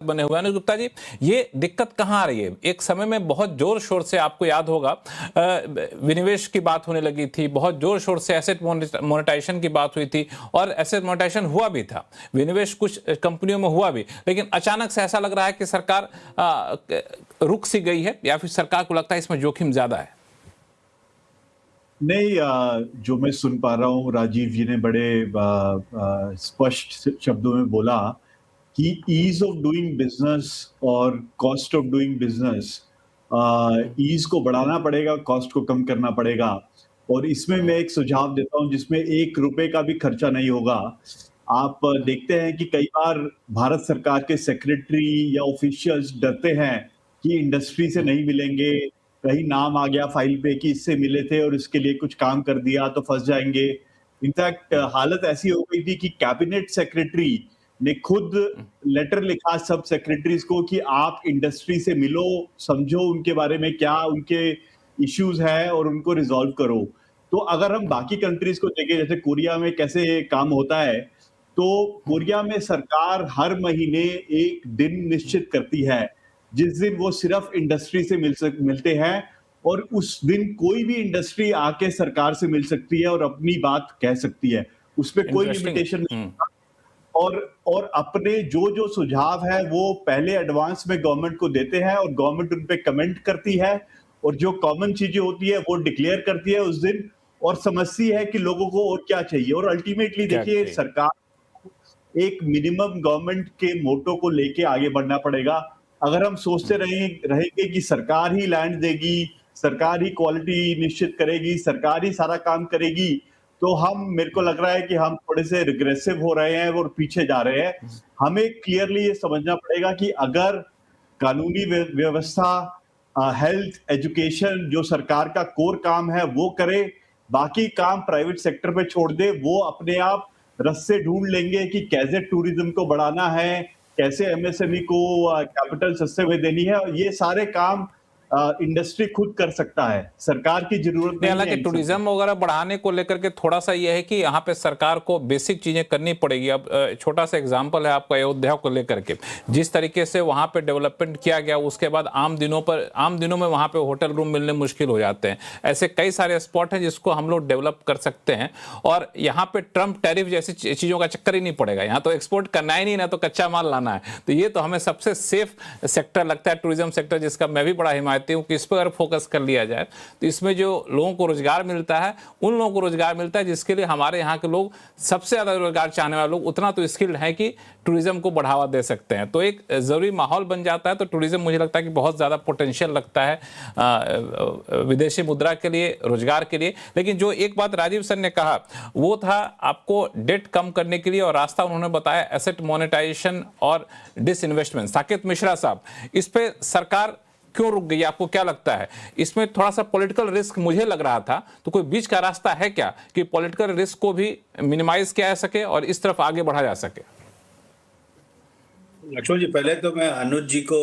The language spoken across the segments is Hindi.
बने हुए हैं। अनुज गुप्ता जी, ये दिक्कत कहाँ आ रही है? एक समय में बहुत जोर शोर से, आपको याद होगा, विनिवेश की बात होने लगी थी, बहुत जोर शोर से एसेट मोनेटाइजेशन की बात हुई थी, और एसेट मोनेटाइजेशन हुआ भी था, विनिवेश कुछ कंपनियों में हुआ भी, लेकिन अचानक से ऐसा लग रहा है कि सरकार रुक सी गई है, या फिर सरकार को लगता है इसमें जोखिम ज्यादा है। नहीं, जो मैं सुन पा रहा हूँ, राजीव जी ने बड़े स्पष्ट शब्दों में बोला कि ईज ऑफ डूइंग बिजनेस और cost of doing business, ease को बढ़ाना पड़ेगा, कॉस्ट को कम करना पड़ेगा। और इसमें मैं एक सुझाव देता हूं जिसमें 1 रुपए का भी खर्चा नहीं होगा। आप देखते हैं कि कई बार भारत सरकार के सेक्रेटरी या ऑफिशियल्स डरते हैं कि इंडस्ट्री से नहीं मिलेंगे, कहीं नाम आ गया फाइल पे कि इससे मिले थे और इसके लिए कुछ काम कर दिया तो फंस जाएंगे। इनफैक्ट हालत ऐसी हो गई थी कि कैबिनेट सेक्रेटरी ने खुद लेटर लिखा सब सेक्रेटरीज को कि आप इंडस्ट्री से मिलो, समझो उनके बारे में क्या उनके इश्यूज है और उनको रिजॉल्व करो। तो अगर हम बाकी कंट्रीज को देखें, जैसे कोरिया में कैसे काम होता है, तो कोरिया में सरकार हर महीने एक दिन निश्चित करती है जिस दिन वो सिर्फ इंडस्ट्री से मिलते हैं, और उस दिन कोई भी इंडस्ट्री आके सरकार से मिल सकती है और अपनी बात कह सकती है, उसमें कोई लिमिटेशन नहीं। और अपने जो जो सुझाव है वो पहले एडवांस में गवर्नमेंट को देते हैं और गवर्नमेंट उन पे कमेंट करती है, और जो कॉमन चीजें होती है वो डिक्लेयर करती है उस दिन, और समझती है कि लोगों को और क्या चाहिए। और अल्टीमेटली देखिए, सरकार एक मिनिमम गवर्नमेंट के मोटो को लेके आगे बढ़ना पड़ेगा। अगर हम सोचते रहेंगे कि सरकार ही लैंड देगी, सरकार ही क्वालिटी निश्चित करेगी, सरकार ही सारा काम करेगी, तो मेरे को लग रहा है कि हम थोड़े से रिग्रेसिव हो रहे हैं और पीछे जा रहे हैं। हमें क्लियरली ये समझना पड़ेगा कि अगर कानूनी व्यवस्था, हेल्थ, एजुकेशन जो सरकार का कोर काम है वो करे, बाकी काम प्राइवेट सेक्टर पे छोड़ दे, वो अपने आप रास्ते ढूंढ लेंगे कि कैसे टूरिज्म को बढ़ाना है, कैसे एमएसएमई को कैपिटल सस्ते में देनी है, और ये सारे काम इंडस्ट्री खुद कर सकता है, सरकार की जरूरत नहीं है। हालांकि टूरिज्म वगैरह बढ़ाने को लेकर के थोड़ा सा यह है कि यहाँ पे सरकार को बेसिक चीजें करनी पड़ेगी। अब छोटा सा एग्जांपल है आपका अयोध्या को लेकर के, जिस तरीके से वहाँ पे डेवलपमेंट किया गया, उसके बाद आम दिनों में वहाँ पे होटल रूम मिलने मुश्किल हो जाते हैं। ऐसे कई सारे स्पॉट हैं जिसको हम लोग डेवलप कर सकते हैं, और यहाँ पे ट्रम्प टैरिफ जैसी चीजों का चक्कर ही नहीं पड़ेगा। यहाँ तो एक्सपोर्ट करना ही नहीं, ना तो कच्चा माल लाना है। तो ये तो हमें सबसे सेफ सेक्टर लगता है टूरिज्म सेक्टर, जिसका मैं भी बड़ा हिमायती हूँ कि इस पर अगर फोकस कर लिया जाए तो इसमें जो लोगों को रोजगार मिलता है, उन लोगों को रोजगार मिलता है जिसके लिए हमारे यहाँ के लोग, सबसे ज्यादा रोजगार चाहने वाले लोग, उतना तो स्किल्ड है कि टूरिज्म को बढ़ावा दे सकते हैं। तो एक जरूरी माहौल बन जाता है। तो टूरिज्म मुझे लगता है कि बहुत ज्यादा पोटेंशियल लगता है विदेशी मुद्रा के लिए, रोजगार के लिए। लेकिन जो एक बात राजीव सर ने कहा वो था आपको डेट कम करने के लिए, और रास्ता उन्होंने बताया एसेट मोनेटाइजेशन और डिसइन्वेस्टमेंट। साकेत मिश्रा साहब, इस पे सरकार क्यों रुक गई? आपको क्या लगता है? इसमें थोड़ा सा पॉलिटिकल रिस्क मुझे लग रहा था, तो कोई बीच का रास्ता है क्या कि पॉलिटिकल रिस्क को भी मिनिमाइज किया जा सके और इस तरफ आगे बढ़ा जा सके? लक्ष्मण जी, पहले तो मैं अनुज जी को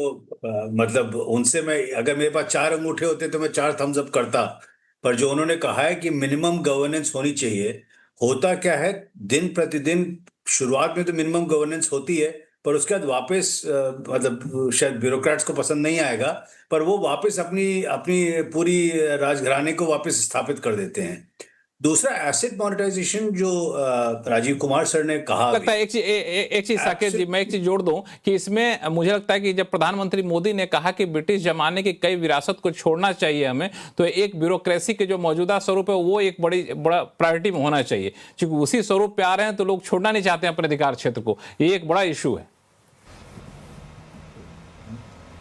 मतलब उनसे, मैं अगर मेरे पास 4 अंगूठे होते तो मैं 4 थम्स अप करता, पर जो उन्होंने कहा है कि मिनिमम गवर्नेंस होनी चाहिए, होता क्या है दिन प्रतिदिन, शुरुआत में तो मिनिमम गवर्नेंस होती है, पर उसके बाद वापस मतलब शायद ब्यूरोक्रेट्स को पसंद नहीं आएगा, पर वो वापस अपनी अपनी पूरी राजघराने को वापस स्थापित कर देते हैं। दूसरा, एसेट मोनेटाइजेशन जो राजीव कुमार सर ने कहा, लगता है एक चीज साकेत जी, मैं एक चीज जोड़ दूं कि इसमें मुझे लगता है कि जब प्रधानमंत्री मोदी ने कहा कि ब्रिटिश जमाने की कई विरासत को छोड़ना चाहिए हमें, तो एक ब्यूरोक्रेसी के जो मौजूदा स्वरूप है वो एक बड़ा प्रायोरिटी में होना चाहिए, क्योंकि उसी स्वरूप पे आ रहे हैं तो लोग छोड़ना नहीं चाहते हैं अपने अधिकार क्षेत्र को। ये एक बड़ा इशू है।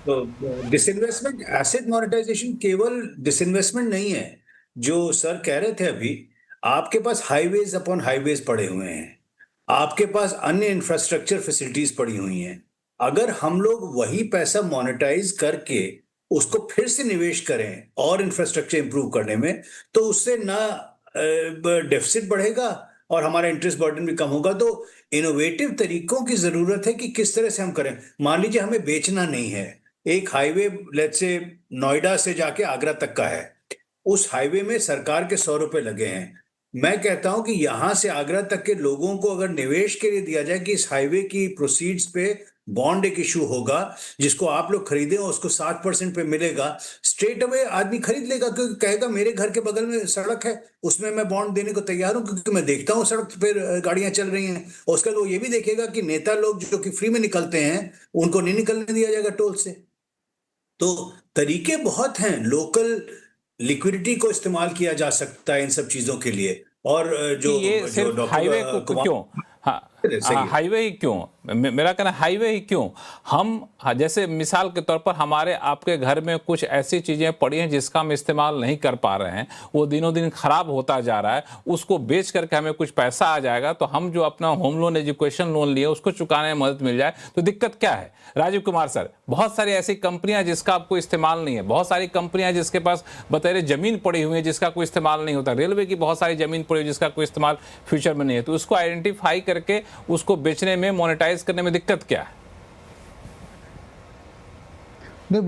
तो डिसइन्वेस्टमेंट, एसेट मोनेटाइजेशन केवल डिसइन्वेस्टमेंट नहीं है। जो सर कह रहे थे अभी, आपके पास हाईवेज अपॉन हाईवेज पड़े हुए हैं, आपके पास अन्य इंफ्रास्ट्रक्चर फैसिलिटीज पड़ी हुई हैं। अगर हम लोग वही पैसा मोनेटाइज करके उसको फिर से निवेश करें और इंफ्रास्ट्रक्चर इंप्रूव करने में, तो उससे ना डेफिसिट बढ़ेगा और हमारा इंटरेस्ट बर्डन भी कम होगा। तो इनोवेटिव तरीकों की जरूरत है कि किस तरह से हम करें। मान लीजिए हमें बेचना नहीं है, एक हाईवे लेट्स से नोएडा से जाके आगरा तक का है, उस हाईवे में सरकार के 100 रुपए लगे हैं। मैं कहता हूं कि यहां से आगरा तक के लोगों को अगर निवेश के लिए दिया जाए कि इस हाईवे की प्रोसीड्स पे बॉन्ड एक इशू होगा जिसको आप लोग खरीदें और उसको 7% पे मिलेगा, स्ट्रेट अवे आदमी खरीद लेगा, क्योंकि कहेगा मेरे घर के बगल में सड़क है, उसमें मैं बॉन्ड देने को तैयार हूं, क्योंकि मैं देखता हूं सड़क पे गाड़ियां चल रही हैं। और उसका वो ये भी देखेगा कि नेता लोग जो कि फ्री में निकलते हैं उनको नहीं निकलने दिया जाएगा टोल से। तो तरीके बहुत हैं, लोकल लिक्विडिटी को इस्तेमाल किया जा सकता है इन सब चीजों के लिए। और कि जो ये जो सिर्फ डॉक्टर हाईवे को क्यों, हाँ सही है। हाईवे ही क्यों, मेरा कहना हाईवे ही क्यों, हम जैसे मिसाल के तौर पर हमारे आपके घर में कुछ ऐसी चीजें पड़ी हैं जिसका हम इस्तेमाल नहीं कर पा रहे हैं, वो दिनों दिन खराब होता जा रहा है, उसको बेच करके हमें कुछ पैसा आ जाएगा तो हम जो अपना होम लोन एजुकेशन लोन लिए उसको चुकाने में मदद मिल जाए, तो दिक्कत क्या है? राजीव कुमार सर, बहुत सारी ऐसी कंपनियां जिसका आपको इस्तेमाल नहीं है, बहुत सारी कंपनियां जिसके पास बतेरे जमीन पड़ी हुई है जिसका कोई इस्तेमाल नहीं होता, रेलवे की बहुत सारी जमीन पड़ी हुई जिसका कोई इस्तेमाल फ्यूचर में नहीं है, तो उसको आइडेंटिफाई करके उसको बेचने में, मोनेटाइज करने में दिक्कत क्या है? नहीं,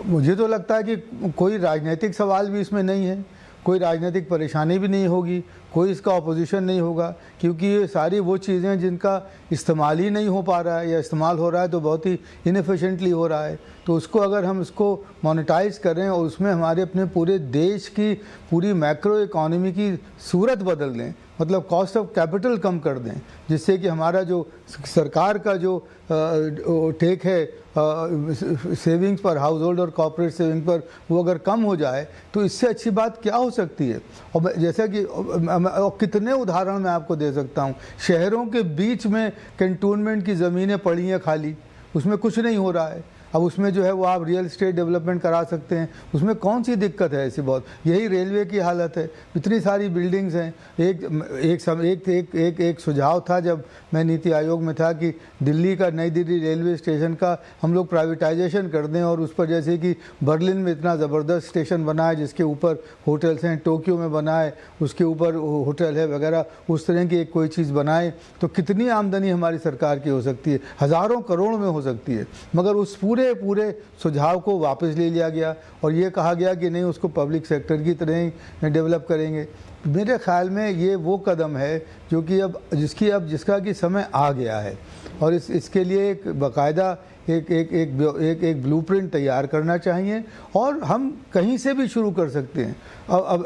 मुझे तो लगता है कि कोई राजनीतिक सवाल भी इसमें नहीं है, कोई राजनीतिक परेशानी भी नहीं होगी, कोई इसका ऑपोजिशन नहीं होगा, क्योंकि ये सारी वो चीज़ें जिनका इस्तेमाल ही नहीं हो पा रहा है या इस्तेमाल हो रहा है तो बहुत ही इनएफिशिएंटली हो रहा है। तो उसको अगर हम इसको मोनेटाइज करें और उसमें हमारे अपने पूरे देश की पूरी मैक्रो इकॉनमी की सूरत बदल दें, मतलब कॉस्ट ऑफ कैपिटल कम कर दें, जिससे कि हमारा जो सरकार का जो टेक है सेविंग्स पर, हाउस होल्ड और कॉर्पोरेट सेविंग पर, वो अगर कम हो जाए तो इससे अच्छी बात क्या हो सकती है। और जैसा कि और कितने उदाहरण मैं आपको दे सकता हूँ, शहरों के बीच में कैंटोनमेंट की ज़मीनें पड़ी हैं खाली, उसमें कुछ नहीं हो रहा है। अब उसमें जो है वो आप रियल एस्टेट डेवलपमेंट करा सकते हैं, उसमें कौन सी दिक्कत है ऐसी बहुत। यही रेलवे की हालत है, इतनी सारी बिल्डिंग्स हैं। एक सुझाव था जब मैं नीति आयोग में था कि दिल्ली का, नई दिल्ली रेलवे स्टेशन का हम लोग प्राइवेटाइजेशन कर दें और उस पर, जैसे कि बर्लिन में इतना ज़बरदस्त स्टेशन बना है जिसके ऊपर होटल्स हैं, टोक्यो में बना है उसके ऊपर होटल है वगैरह, उस तरह की एक कोई चीज़ बनाए तो कितनी आमदनी हमारी सरकार की हो सकती है, हज़ारों करोड़ में हो सकती है। मगर उस पूरे सुझाव को वापस ले लिया गया और ये कहा गया कि नहीं, उसको पब्लिक सेक्टर की तरह ही डेवलप करेंगे। मेरे ख्याल में ये वो कदम है जो कि जिसका कि समय आ गया है और इसके लिए एक बाकायदा एक ब्लूप्रिंट तैयार करना चाहिए और हम कहीं से भी शुरू कर सकते हैं। अब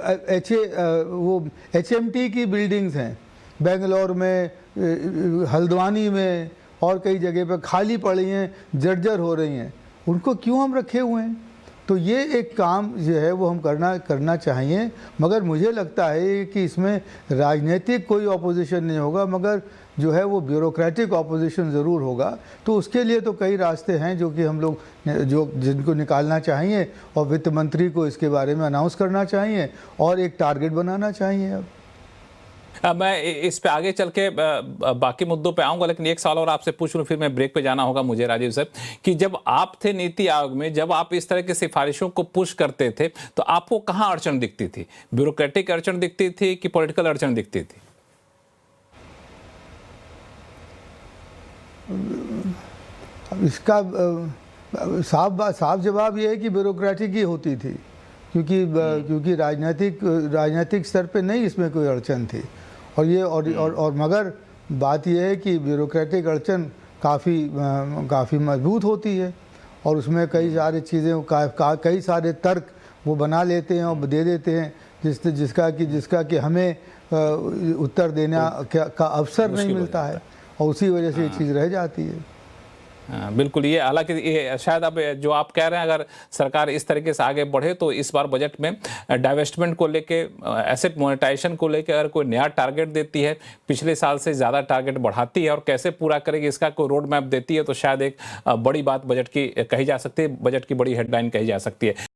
HMT की बिल्डिंग्स हैं बेंगलोर में, हल्द्वानी में और कई जगह पर खाली पड़ी हैं, जर्जर हो रही हैं, उनको क्यों हम रखे हुए हैं? तो ये एक काम जो है वो हम करना चाहिए। मगर मुझे लगता है कि इसमें राजनीतिक कोई ऑपोजिशन नहीं होगा, मगर जो है वो ब्यूरोक्रेटिक ऑपोजिशन ज़रूर होगा। तो उसके लिए तो कई रास्ते हैं जो कि हम लोग जिनको निकालना चाहिए और वित्त मंत्री को इसके बारे में अनाउंस करना चाहिए और एक टारगेट बनाना चाहिए। अब मैं इस पे आगे चल के बाकी मुद्दों पे आऊंगा, लेकिन एक सवाल और आपसे पूछ लूं, फिर मैं ब्रेक पे जाना होगा मुझे राजीव सर, कि जब आप थे नीति आयोग में, जब आप इस तरह की सिफारिशों को पुश करते थे तो आपको कहां अड़चन दिखती थी? ब्यूरोक्रेटिक अड़चन दिखती थी कि पॉलिटिकल अड़चन दिखती थी? इसका साफ जवाब ये है कि ब्यूरोक्रेटिक ही होती थी, क्योंकि राजनीतिक स्तर पे नहीं इसमें कोई अड़चन थी। और मगर बात यह है कि ब्यूरोक्रेटिक अड़चन काफ़ी मजबूत होती है और उसमें कई सारी चीज़ें कई सारे तर्क वो बना लेते हैं और दे देते हैं जिसका कि हमें उत्तर देना का अवसर नहीं मिलता है और उसी वजह से ये चीज़ रह जाती है। बिल्कुल, ये हालांकि ये शायद अब जो आप कह रहे हैं, अगर सरकार इस तरीके से आगे बढ़े तो इस बार बजट में डाइवेस्टमेंट को लेके, एसेट मोनेटाइजेशन को लेके अगर कोई नया टारगेट देती है, पिछले साल से ज़्यादा टारगेट बढ़ाती है और कैसे पूरा करेगी इसका कोई रोड मैप देती है, तो शायद एक बड़ी बात बजट की कही जा सकती है, बजट की बड़ी हेडलाइन कही जा सकती है।